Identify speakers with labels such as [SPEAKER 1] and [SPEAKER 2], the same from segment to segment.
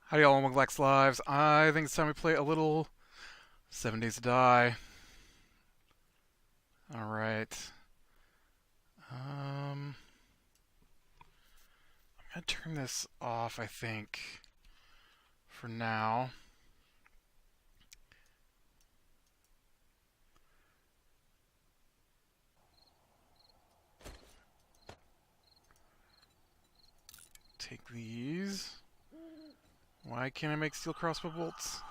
[SPEAKER 1] Howdy all, welcome back to Lives. I think it's time we play a little 7 Days to Die. Alright. I'm gonna turn this off, I think, for now. Take these. Why can't I make steel crossbow bolts?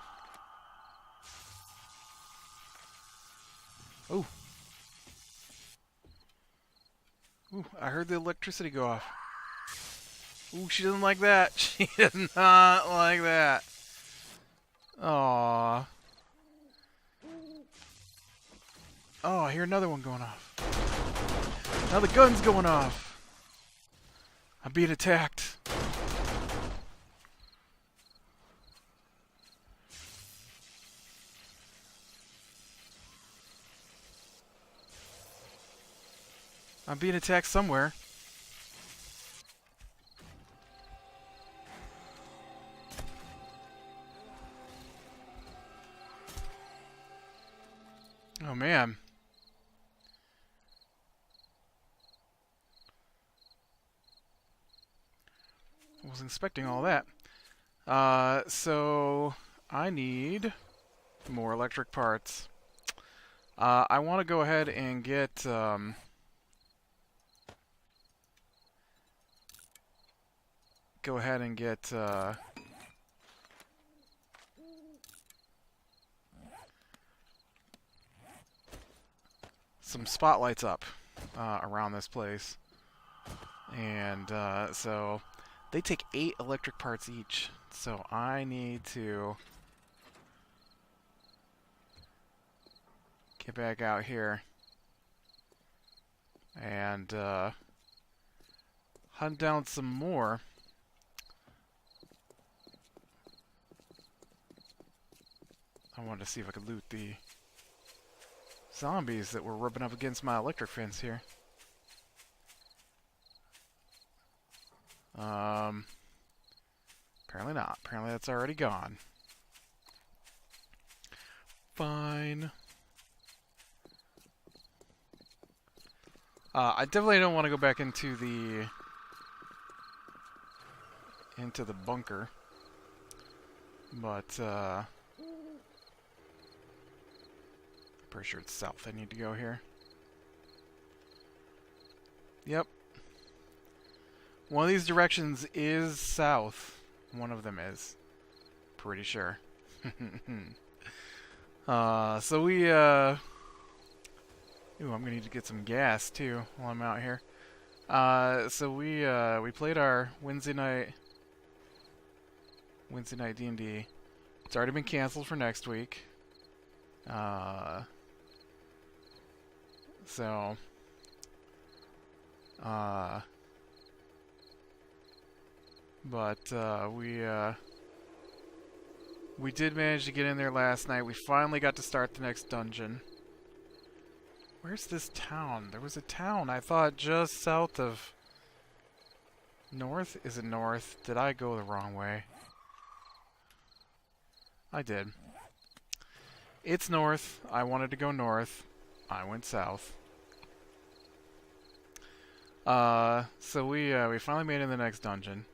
[SPEAKER 1] Oh. Ooh, I heard the electricity go off. Ooh, she doesn't like that. She does not like that. Aww. Oh, I hear another one going off. Now the gun's going off. I'm being attacked. I'm being attacked somewhere. Oh man. I wasn't expecting all that. So I need more electric parts. I want to go ahead and get some spotlights up around this place, and so they take 8 electric parts each. So I need to get back out here and hunt down some more. I wanted to see if I could loot the zombies that were rubbing up against my electric fence here. Apparently not. Apparently that's already gone. Fine. I definitely don't want to go back into the bunker, but pretty sure it's south I need to go here. Yep. One of these directions is south. One of them is. Pretty sure. So we, ooh, I'm gonna need to get some gas, too, while I'm out here. So we played our Wednesday night D&D. It's already been canceled for next week. So, but we did manage to get in there last night. We finally got to start the next dungeon. Where's this town? There was a town, I thought, just south of... North? Is it north? Did I go the wrong way? I did. It's north. I wanted to go north. I went south. So we finally made it in the next dungeon.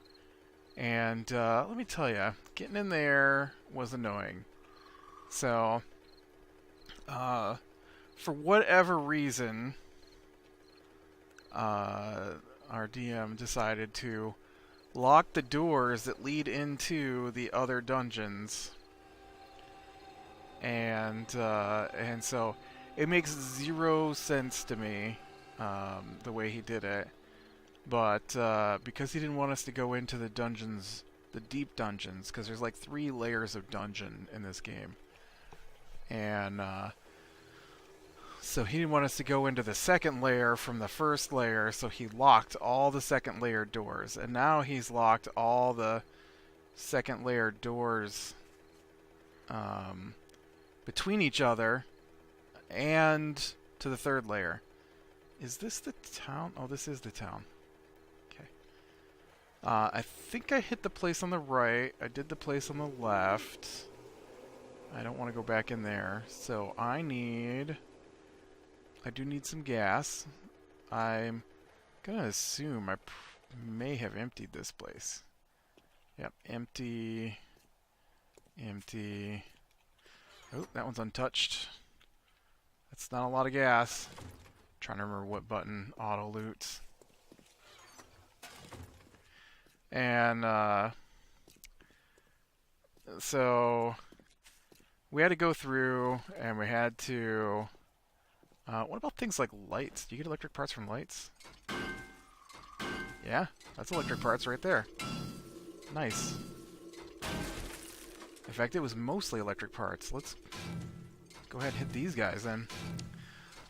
[SPEAKER 1] And let me tell you, getting in there was annoying. So, for whatever reason, our DM decided to lock the doors that lead into the other dungeons. And so it makes 0 sense to me, the way he did it. But because he didn't want us to go into the dungeons, the deep dungeons, because there's like 3 layers of dungeon in this game. And so he didn't want us to go into the second layer from the first layer, so he locked all the second layer doors. And now he's locked all the second layer doors between each other and to the third layer. Is this the town? Oh, this is the town. I think I hit the place on the right. I did the place on the left. I don't want to go back in there. So I do need some gas. I'm gonna assume I may have emptied this place. Yep, empty. Empty. Oh, that one's untouched. That's not a lot of gas. Trying to remember what button auto loots. And so we had to go through, and we had to. What about things like lights? Do you get electric parts from lights? Yeah, that's electric parts right there. Nice. In fact, it was mostly electric parts. Let's go ahead and hit these guys then.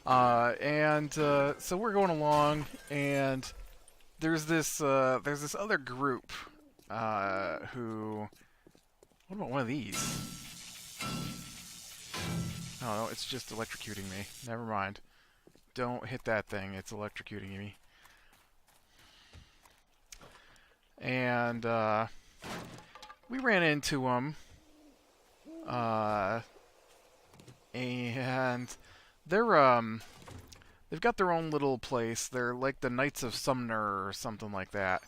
[SPEAKER 1] So we're going along, and there's this other group who. What about one of these? Oh no, it's just electrocuting me. Never mind. Don't hit that thing. It's electrocuting me. And we ran into them. And they've got their own little place. They're like the Knights of Sumner or something like that.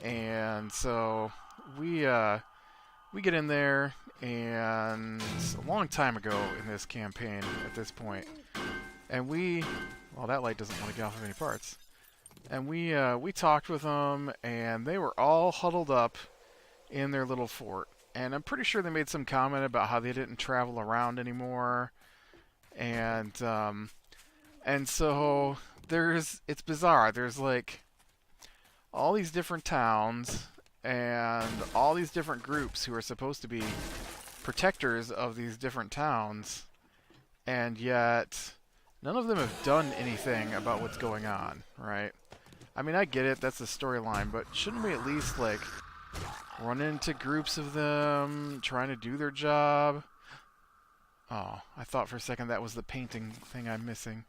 [SPEAKER 1] And so we get in there, and a long time ago in this campaign at this point, and well, that light doesn't want to get off of any parts. And we talked with them, and they were all huddled up in their little fort. And I'm pretty sure they made some comment about how they didn't travel around anymore. And so it's bizarre. There's like all these different towns and all these different groups who are supposed to be protectors of these different towns, and yet none of them have done anything about what's going on, right? I mean, I get it, that's the storyline, but shouldn't we at least, like, run into groups of them trying to do their job? Oh, I thought for a second that was the painting thing I'm missing.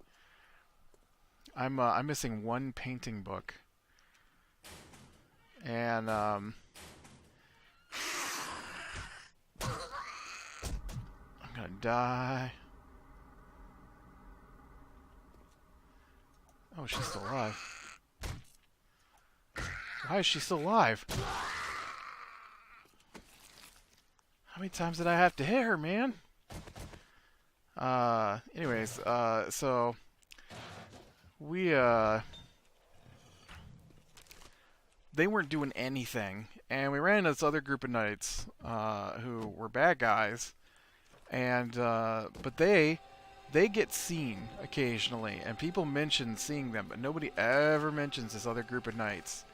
[SPEAKER 1] I'm missing one painting book. And, I'm gonna die. Oh, she's still alive. Why is she still alive? How many times did I have to hit her, man? Anyways, so we, they weren't doing anything, and we ran into this other group of knights, who were bad guys, and, but they get seen occasionally, and people mention seeing them, but nobody ever mentions this other group of knights.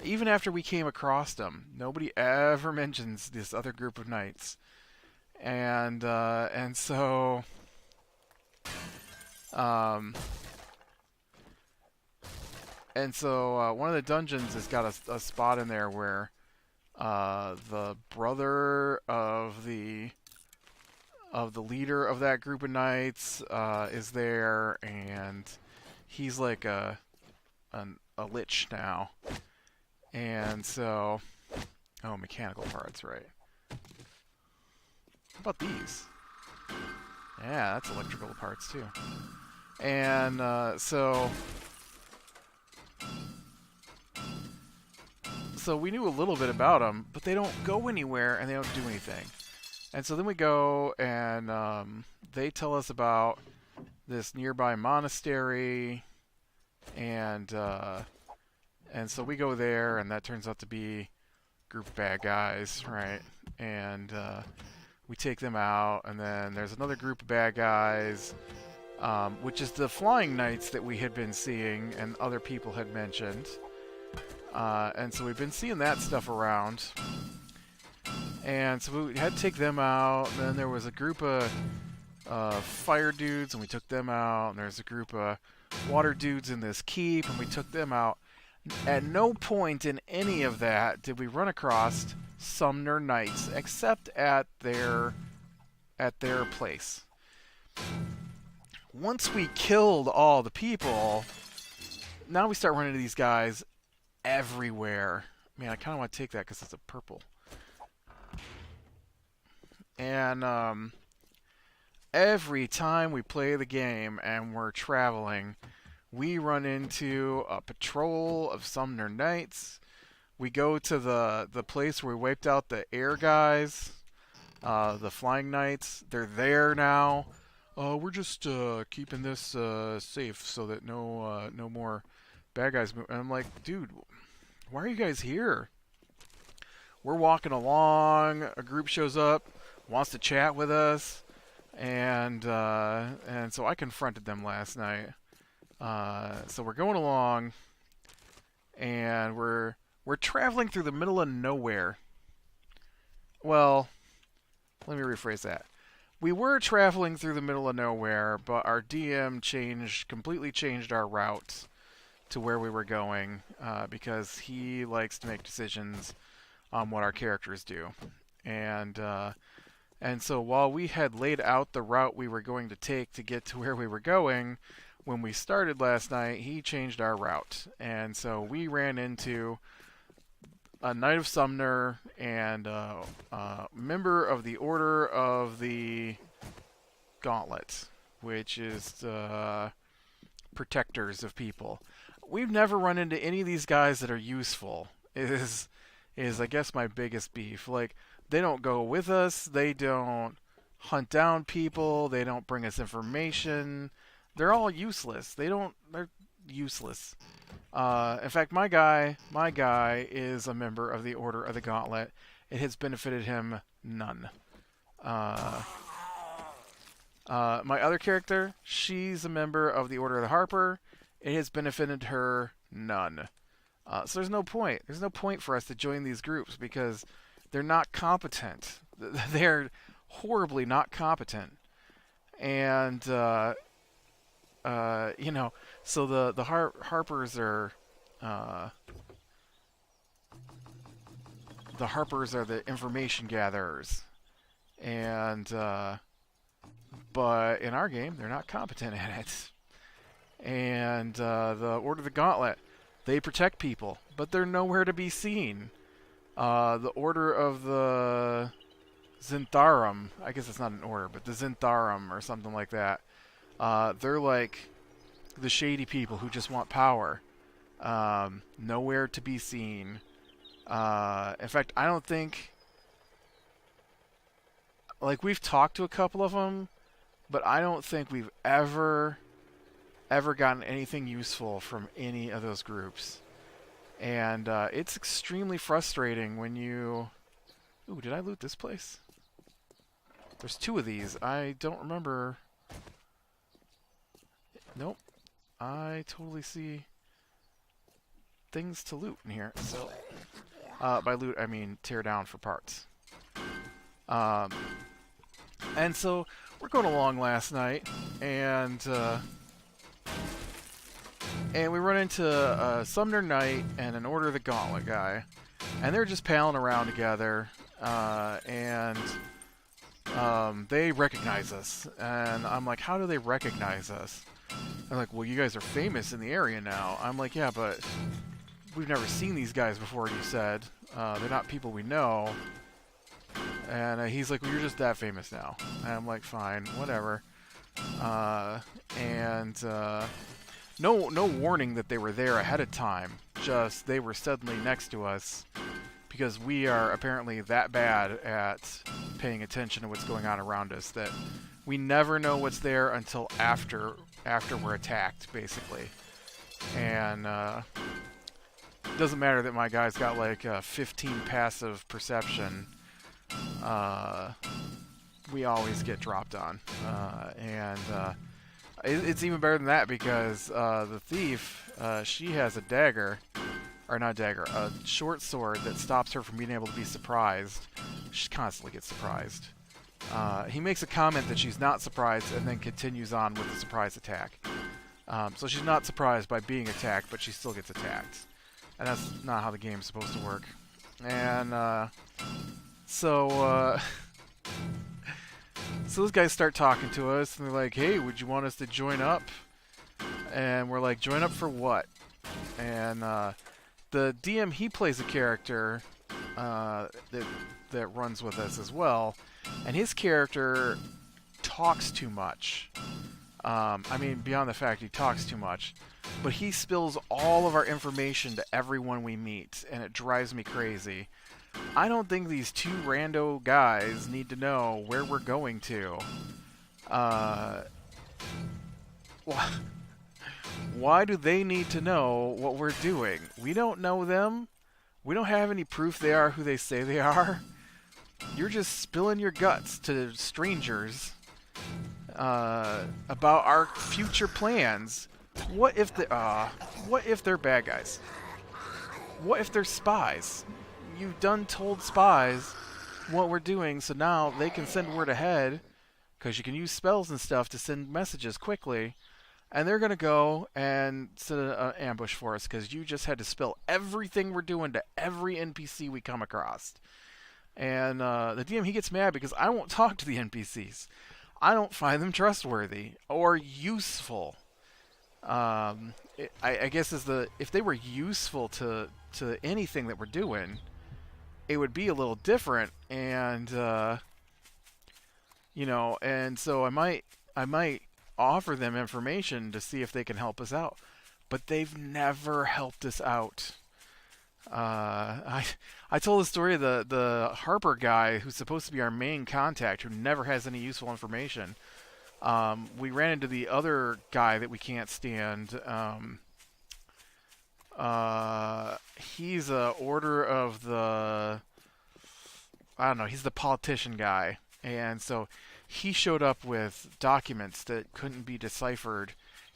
[SPEAKER 1] Even after we came across them, nobody ever mentions this other group of knights. And so one of the dungeons has got a spot in there where the brother of the leader of that group of knights is there, and he's like a lich now. And so, oh, mechanical parts, right? How about these? Yeah, that's electrical parts too. And so we knew a little bit about them, but they don't go anywhere and they don't do anything. And so then we go, and they tell us about this nearby monastery, and so we go there, and that turns out to be a group of bad guys, right? And we take them out, and then there's another group of bad guys, which is the flying knights that we had been seeing and other people had mentioned. And so we've been seeing that stuff around. And so we had to take them out. And then there was a group of fire dudes, and we took them out. And there's a group of water dudes in this keep, and we took them out. At no point in any of that did we run across Sumner Knights, except at their place. Once we killed all the people, now we start running into these guys everywhere. Man, I kind of want to take that because it's a purple. And every time we play the game and we're traveling, we run into a patrol of Sumner Knights. We go to the place where we wiped out the air guys, the Flying Knights. They're there now. We're just keeping this safe so that no more bad guys move. And I'm like, dude, why are you guys here? We're walking along. A group shows up, wants to chat with us, and so I confronted them last night. So we're going along, and we're traveling through the middle of nowhere. Well, let me rephrase that. We were traveling through the middle of nowhere, but our DM completely changed our route to where we were going because he likes to make decisions on what our characters do. And so while we had laid out the route we were going to take to get to where we were going, when we started last night, he changed our route. And so we ran into a Knight of Sumner and a member of the Order of the Gauntlet, which is protectors of people. We've never run into any of these guys that are useful. Is I guess my biggest beef. Like, they don't go with us. They don't hunt down people. They don't bring us information. They're all useless. They're useless. In fact, my guy is a member of the Order of the Gauntlet. It has benefited him none. My other character, she's a member of the Order of the Harper. It has benefited her none. So there's no point. There's no point for us to join these groups because they're not competent. They're horribly not competent. And so the Harpers are the information gatherers, and but in our game they're not competent at it. And the Order of the Gauntlet, they protect people, but they're nowhere to be seen. The Order of the Zintharum, I guess it's not an order, but the Zintharum or something like that. They're like the shady people who just want power. Nowhere to be seen. In fact, I don't think... Like, we've talked to a couple of them, but I don't think we've ever gotten anything useful from any of those groups. And it's extremely frustrating when you... Ooh, did I loot this place? There's two of these. I don't remember... Nope. I totally see things to loot in here. So, by loot, I mean tear down for parts. And so, we're going along last night, and we run into a Sumner Knight and an Order of the Gauntlet guy. And they're just palling around together, and they recognize us. And I'm like, how do they recognize us? They're like, well, you guys are famous in the area now. I'm like, yeah, but we've never seen these guys before, you said. They're not people we know. And he's like, well, you're just that famous now. And I'm like, fine, whatever. No warning that they were there ahead of time. Just they were suddenly next to us because we are apparently that bad at paying attention to what's going on around us that we never know what's there until after we're attacked, basically. And it doesn't matter that my guy's got like 15 passive perception. We always get dropped on. It's even better than that because the thief, she has a dagger, or not a dagger, a short sword that stops her from being able to be surprised. She constantly gets surprised. He makes a comment that she's not surprised and then continues on with the surprise attack. So she's not surprised by being attacked, but she still gets attacked. And that's not how the game's supposed to work. And so those guys start talking to us, and they're like, hey, would you want us to join up? And we're like, join up for what? And the DM, he plays a character that runs with us as well, and his character talks too much. I mean, beyond the fact he talks too much, but he spills all of our information to everyone we meet, and it drives me crazy. I don't think these two rando guys need to know where we're going to. Why do they need to know what we're doing? We don't know them. We don't have any proof they are who they say they are. You're just spilling your guts to strangers about our future plans. What if they're bad guys? What if they're spies? You've done told spies what we're doing, so now they can send word ahead, because you can use spells and stuff to send messages quickly, and they're going to go and set an ambush for us, because you just had to spill everything we're doing to every NPC we come across. And the DM, he gets mad because I won't talk to the NPCs. I don't find them trustworthy or useful. I guess if they were useful to anything that we're doing, it would be a little different, and and so I might offer them information to see if they can help us out, but they've never helped us out. I told the story of the Harper guy who's supposed to be our main contact, who never has any useful information. We ran into the other guy that we can't stand. He's a order of the... I don't know, he's the politician guy. And so he showed up with documents that couldn't be deciphered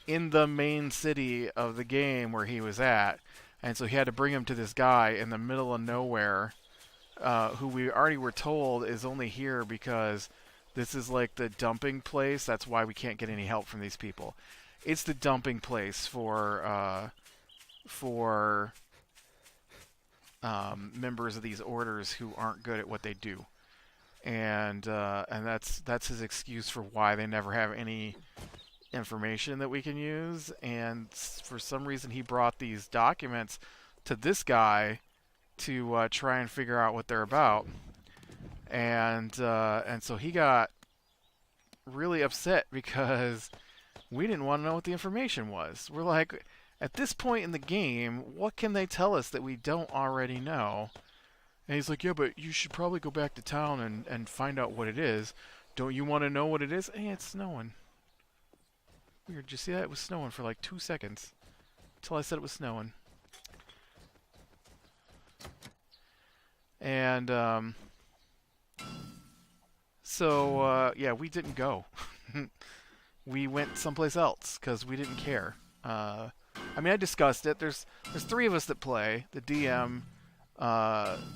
[SPEAKER 1] in the main city of the game where he was at. And so he had to bring him to this guy in the middle of nowhere, who we already were told is only here because this is like the dumping place. That's why we can't get any help from these people. It's the dumping place for members of these orders who aren't good at what they do, and that's his excuse for why they never have any information that we can use. And for some reason, he brought these documents to this guy to try and figure out what they're about, and so he got really upset because we didn't want to know what the information was. We're like, at this point in the game, what can they tell us that we don't already know? And he's like, yeah, but you should probably go back to town and find out what it is. Don't you want to know what it is? Hey, it's snowing. Weird, did you see that? It was snowing for like 2 seconds. Until I said it was snowing. And, yeah, we didn't go. We went someplace else because we didn't care. I mean, I discussed it. There's 3 of us that play. The DM,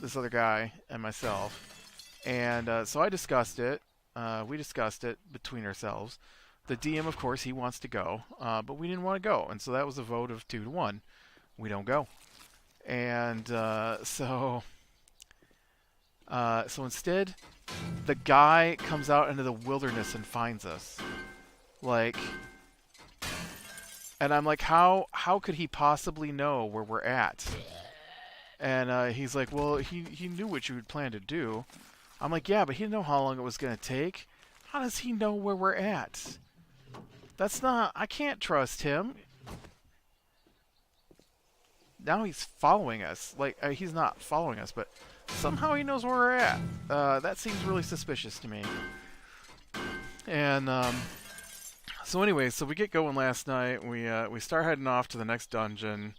[SPEAKER 1] this other guy, and myself. And so I discussed it. We discussed it between ourselves. The DM, of course, he wants to go. But we didn't want to go. And so that was a vote of 2-1. We don't go. And so instead, the guy comes out into the wilderness and finds us. Like... And I'm like, how could he possibly know where we're at? And he's like, well, he knew what you would plan to do. I'm like, yeah, but he didn't know how long it was going to take. How does he know where we're at? That's not... I can't trust him. Now he's following us. Like, he's not following us, but somehow he knows where we're at. That seems really suspicious to me. And, so anyway, so we get going last night. We start heading off to the next dungeon,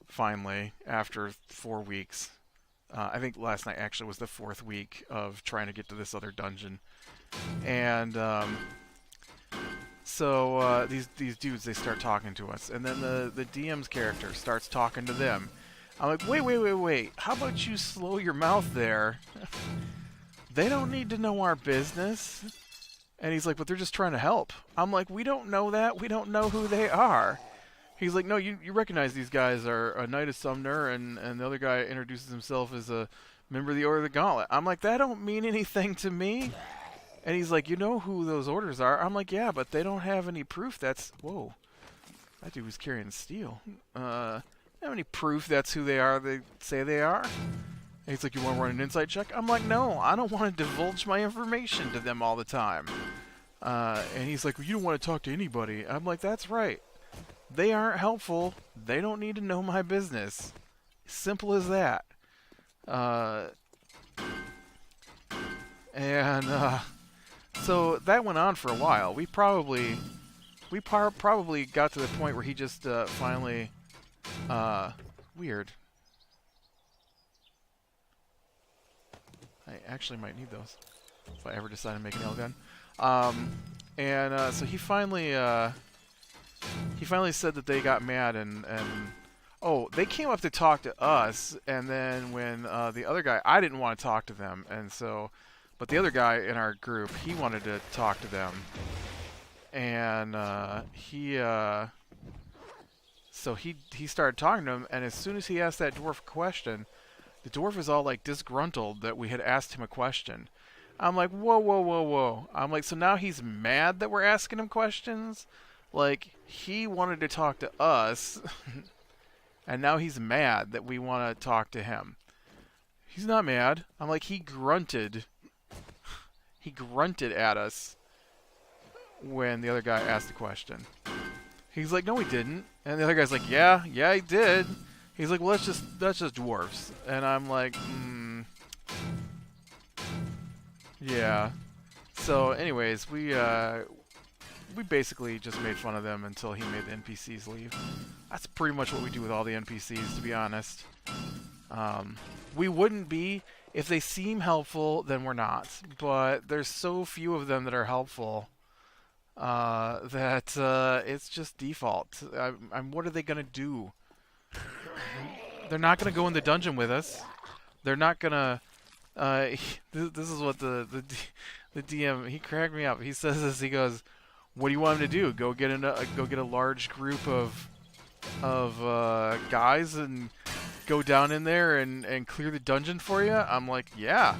[SPEAKER 1] finally, after 4 weeks. I think last night actually was the 4th week of trying to get to this other dungeon. And so these dudes, they start talking to us. And then the DM's character starts talking to them. I'm like, wait. How about you slow your mouth there? They don't need to know our business. And he's like, but they're just trying to help. I'm like, we don't know that. We don't know who they are. He's like, no, you recognize these guys are a Knight of Sumner, and the other guy introduces himself as a member of the Order of the Gauntlet. I'm like, that don't mean anything to me. And he's like, you know who those orders are? I'm like, yeah, but they don't have any proof. That's... Whoa. That dude was carrying steel. have any proof that's who they are they say they are. And he's like, you want to run an insight check? I'm like, no, I don't want to divulge my information to them all the time. And he's like, well, you don't want to talk to anybody. I'm like, that's right. They aren't helpful. They don't need to know my business. Simple as that. So that went on for a while. We probably got to the point where he just finally weird. I actually might need those if I ever decide to make an L gun. So he finally said that they got mad and oh, they came up to talk to us, and then when the other guy, I didn't want to talk to them, and so, but the other guy in our group, he wanted to talk to them, and so he started talking to him, and as soon as he asked that dwarf a question, the dwarf was all like disgruntled that we had asked him a question. I'm like, whoa, whoa, whoa, whoa. I'm like, so now he's mad that we're asking him questions? Like, he wanted to talk to us, and now he's mad that we want to talk to him. He's not mad. I'm like, he grunted. He grunted at us when the other guy asked the question. He's like, no, he didn't. And the other guy's like, yeah, he did. He's like, well, that's just dwarves. And I'm like, yeah. So, anyways, we basically just made fun of them until he made the NPCs leave. That's pretty much what we do with all the NPCs, to be honest. We wouldn't be. If they seem helpful, then we're not. But there's so few of them that are helpful that it's just default. What are they going to do? They're not going to go in the dungeon with us. They're not going to... this is what the DM, he cracked me up. He says this, he goes, what do you want him to do? Go get a large group of guys and go down in there and clear the dungeon for you? I'm like, yeah,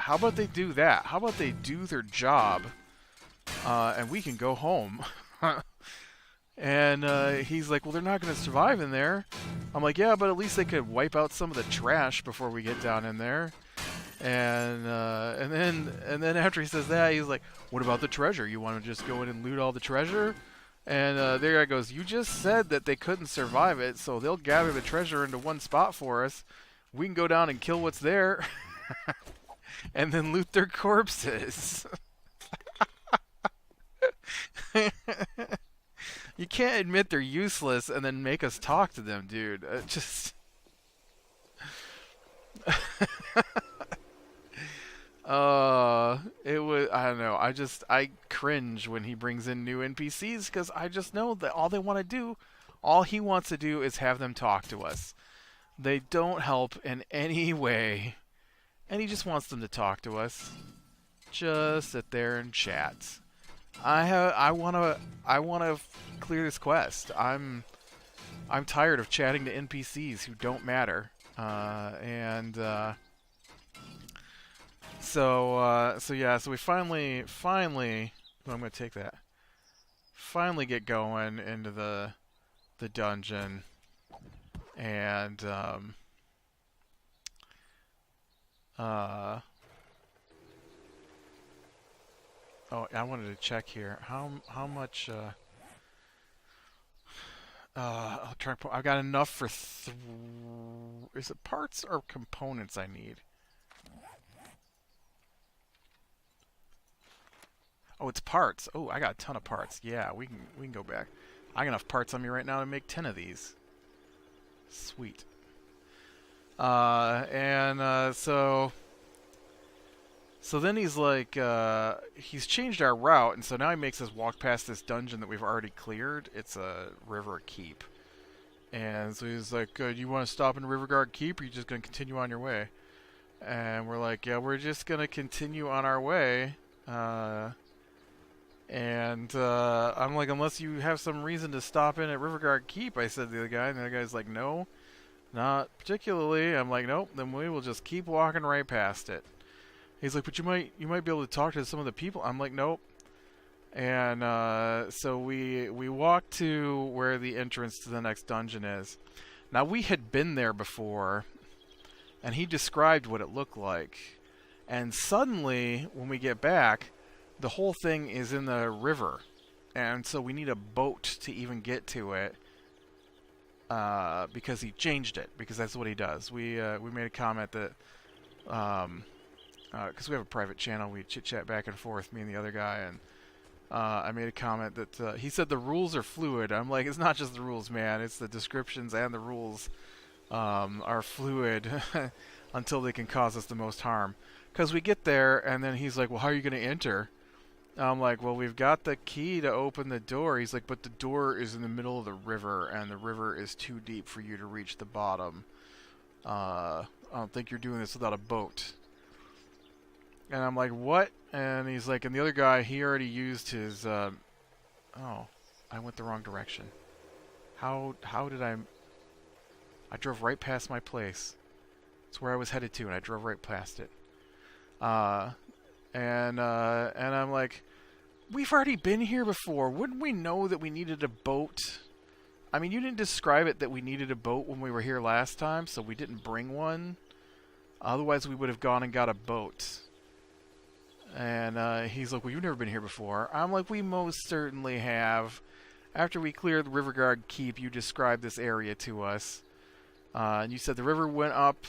[SPEAKER 1] how about they do that? How about they do their job, and we can go home. And he's like, well, they're not going to survive in there. I'm like, yeah, but at least they could wipe out some of the trash before we get down in there. And then after he says that, he's like, what about the treasure? You want to just go in and loot all the treasure? And the guy goes, you just said that they couldn't survive it, so they'll gather the treasure into one spot for us. We can go down and kill what's there, and then loot their corpses. You can't admit they're useless and then make us talk to them, dude. Just... it was, I don't know, I cringe when he brings in new NPCs because I just know that all they want to do, all he wants to do is have them talk to us. They don't help in any way, and he just wants them to talk to us. Just sit there and chat. I wanna clear this quest. I'm tired of chatting to NPCs who don't matter. So we finally, I'm gonna take that. Finally get going into the dungeon, and oh, I wanted to check here. How much? I'll try. I've got enough for is it parts or components I need? Oh, it's parts. Oh, I got a ton of parts. Yeah, we can go back. I got enough parts on me right now to make 10 of these. Sweet. So then he's like, he's changed our route, and so now he makes us walk past this dungeon that we've already cleared. It's a river keep. And so he's like, you want to stop in Riverguard Keep, or are you just going to continue on your way? And we're like, yeah, we're just going to continue on our way. I'm like, unless you have some reason to stop in at Riverguard Keep, I said to the other guy, and the other guy's like, no, not particularly. I'm like, nope, then we will just keep walking right past it. He's like, but you might be able to talk to some of the people. I'm like, nope. And so we walk to where the entrance to the next dungeon is. Now, we had been there before, and he described what it looked like. And suddenly, when we get back, the whole thing is in the river. And so we need a boat to even get to it. Because he changed it, because that's what he does. We made a comment that, because we have a private channel, we chit-chat back and forth, me and the other guy, and I made a comment that he said the rules are fluid. I'm like, it's not just the rules, man. It's the descriptions and the rules are fluid until they can cause us the most harm. Because we get there, and then he's like, well, how are you going to enter? I'm like, well, we've got the key to open the door. He's like, but the door is in the middle of the river, and the river is too deep for you to reach the bottom. I don't think you're doing this without a boat. And I'm like, what? And he's like, and the other guy, he already used his, oh, I went the wrong direction. How did I drove right past my place. It's where I was headed to, and I drove right past it. And I'm like, we've already been here before. Wouldn't we know that we needed a boat? I mean, you didn't describe it that we needed a boat when we were here last time, so we didn't bring one. Otherwise, we would have gone and got a boat. And he's like, well, you've never been here before. I'm like, we most certainly have. After we cleared the Riverguard Keep, you described this area to us. And you said the river went up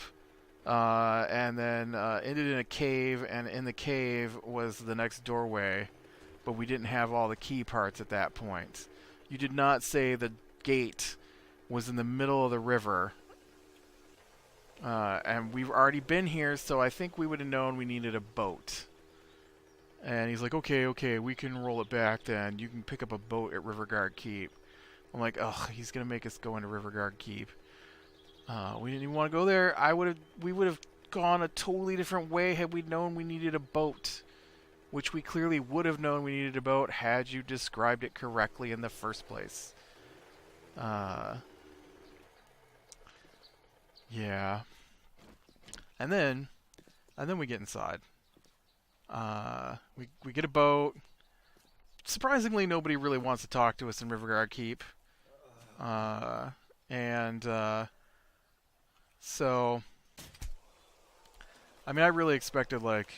[SPEAKER 1] and then ended in a cave, and in the cave was the next doorway. But we didn't have all the key parts at that point. You did not say the gate was in the middle of the river. And we've already been here, so I think we would have known we needed a boat. And he's like, okay, we can roll it back then. You can pick up a boat at Riverguard Keep. I'm like, ugh, he's going to make us go into Riverguard Keep. We didn't even want to go there. We would have gone a totally different way had we known we needed a boat. Which we clearly would have known we needed a boat had you described it correctly in the first place. Yeah. And then we get inside. We get a boat. Surprisingly, nobody really wants to talk to us in Riverguard Keep. So, I mean, I really expected, like,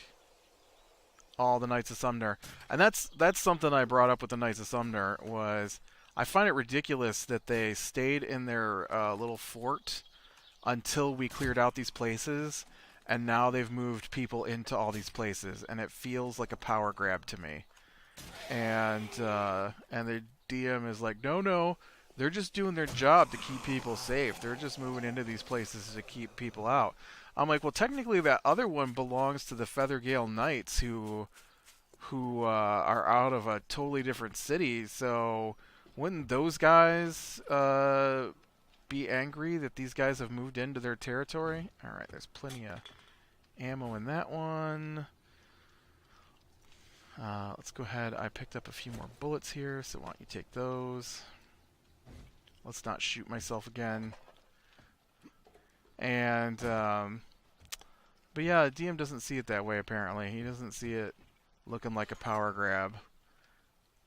[SPEAKER 1] all the Knights of Sumner. And that's something I brought up with the Knights of Sumner, was I find it ridiculous that they stayed in their little fort until we cleared out these places, and now they've moved people into all these places, and it feels like a power grab to me. And the DM is like, no, they're just doing their job to keep people safe. They're just moving into these places to keep people out. I'm like, well, technically that other one belongs to the Feathergale Knights, who are out of a totally different city. So wouldn't those guys be angry that these guys have moved into their territory? All right, there's plenty of ammo in that one. Let's go ahead. I picked up a few more bullets here, so why don't you take those? Let's not shoot myself again. And, but yeah, DM doesn't see it that way, apparently. He doesn't see it looking like a power grab.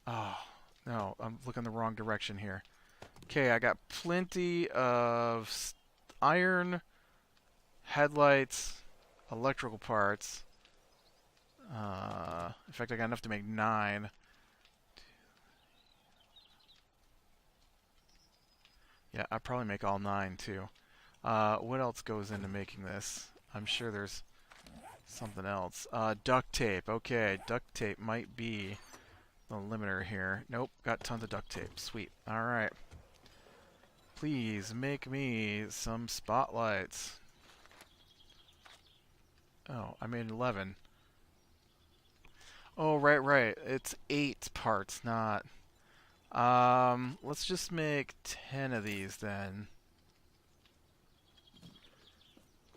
[SPEAKER 1] Oh, no, I'm looking the wrong direction here. Okay, I got plenty of iron, headlights, electrical parts. In fact, I got enough to make 9. Yeah, I'd probably make all 9, too. What else goes into making this? I'm sure there's something else. Duct tape. Okay, duct tape might be the limiter here. Nope, got tons of duct tape. Sweet. Alright. Please make me some spotlights. Oh, I made 11. Oh, right. It's 8 parts, not... let's just make 10 of these then.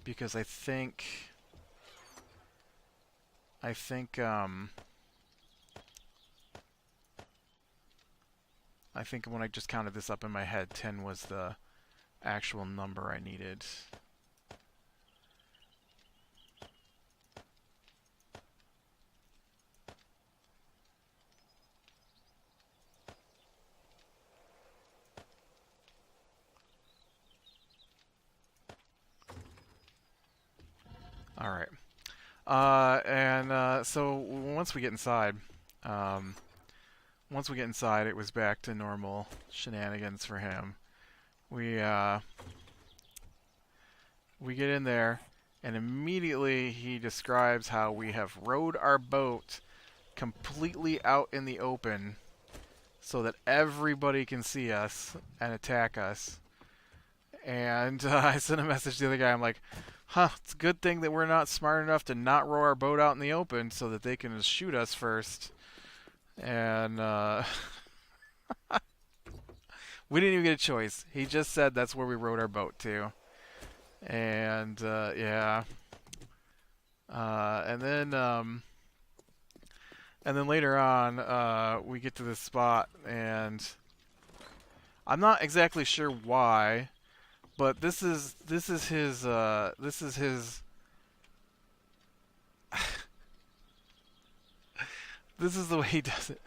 [SPEAKER 1] Because I think when I just counted this up in my head, 10 was the actual number I needed. All right. So once we get inside, um, it was back to normal shenanigans for him. We we get in there, and immediately he describes how we have rowed our boat completely out in the open so that everybody can see us and attack us. And I sent a message to the other guy. I'm like, huh, it's a good thing that we're not smart enough to not row our boat out in the open so that they can just shoot us first. And we didn't even get a choice. He just said that's where we rowed our boat to. And yeah. And then later on, we get to this spot, and I'm not exactly sure why, but this is his this is the way he does it.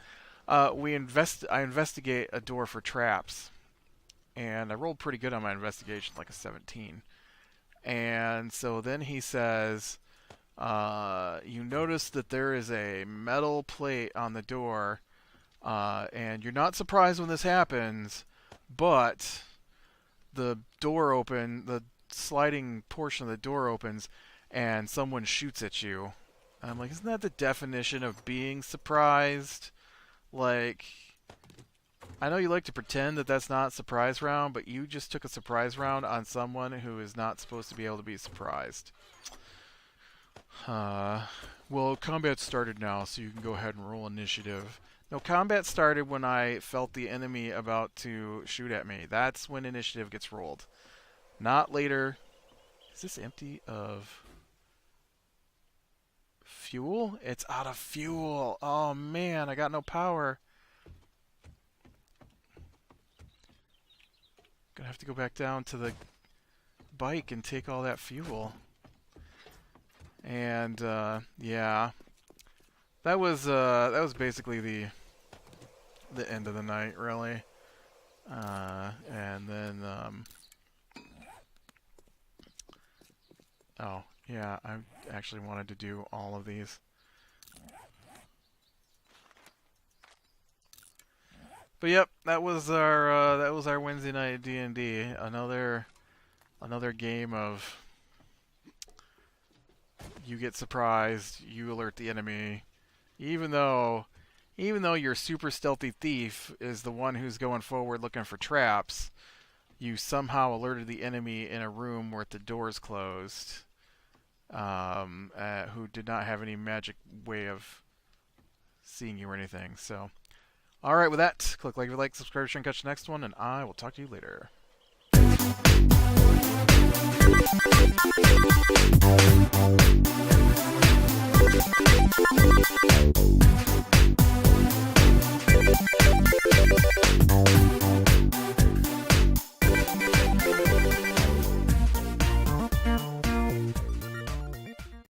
[SPEAKER 1] I investigate a door for traps, and I rolled pretty good on my investigation, like a 17. And so then he says, you notice that there is a metal plate on the door, and you're not surprised when this happens, but the sliding portion of the door opens, and someone shoots at you. And I'm like, isn't that the definition of being surprised? Like, I know you like to pretend that that's not a surprise round, but you just took a surprise round on someone who is not supposed to be able to be surprised. Well, combat started now, so you can go ahead and roll initiative. No, combat started when I felt the enemy about to shoot at me. That's when initiative gets rolled. Not later. Is this empty of fuel? It's out of fuel. Oh man, I got no power. Gonna have to go back down to the bike and take all that fuel. And yeah, that was basically the end of the night, really. And then oh yeah, I actually wanted to do all of these. But yep, that was our Wednesday night D&D. Another game of you get surprised, you alert the enemy, even though your super stealthy thief is the one who's going forward looking for traps. You somehow alerted the enemy in a room where the door's closed, who did not have any magic way of seeing you or anything. So, all right, with that, click like if you like, subscribe, share, and catch the next one, and I will talk to you later.